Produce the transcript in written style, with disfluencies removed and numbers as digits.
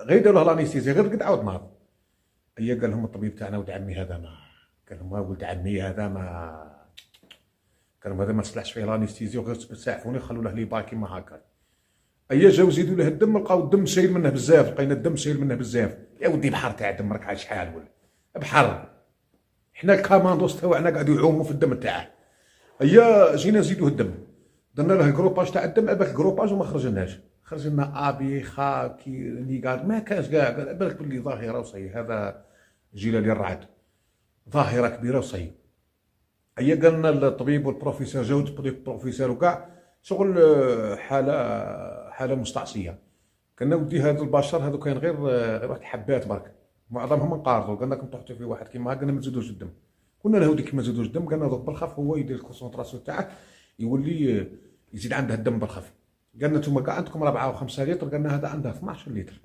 غير داروا له لانيستيزيا غير قد عاود ناض. ايا قال لهم الطبيب تاعنا ولد عمي هذا ما، قال لهم ولد عمي هذا ما، قال لهم هذا ما تصلحش فيه لانيستيزيا وغير تسعفوني خلوا له لي باك كيما هكا. ايا جاو زيدوا له الدم لقاو الدم سايل منه بزاف، لقينا الدم سايل منه بزاف. يا ودي بحر تاع الدم راك عاد شحال ولا بحر. حنا الكاماندوس تاعنا قاعدوا يعوموا في الدم تاعه. ايا جينا نزيدوه الدم، درنا له الكروباج تاع الدم، عباك الكروباج وما خرجناش، خرج لنا ابي خاكي نيغار ما كانش كاع، قال بالك بلي ظاهره وصي هذا جيلالي الرعد، ظاهره كبيره وصي. ايا قال لنا الطبيب والبروفيسور جاو البروفيسور وكاع شغل حاله مستعصيه. قالنا ودي هذا البشر هذو كاين غير واحد حبات برك، معظمهم انقارضوا. قالنا كنت تحطوا في واحد كيما هكا قالنا ما تزيدوش الدم. قلنا له ودي كيما تزيدوش الدم، قالنا دوك بالخف هو يدير الكونسونطراسيون تاعه يولي يزيد عنده الدم بالخف. قالنا نتوما كاع عندكم 4 و5 لتر، قالنا هذا عنده 12 لتر.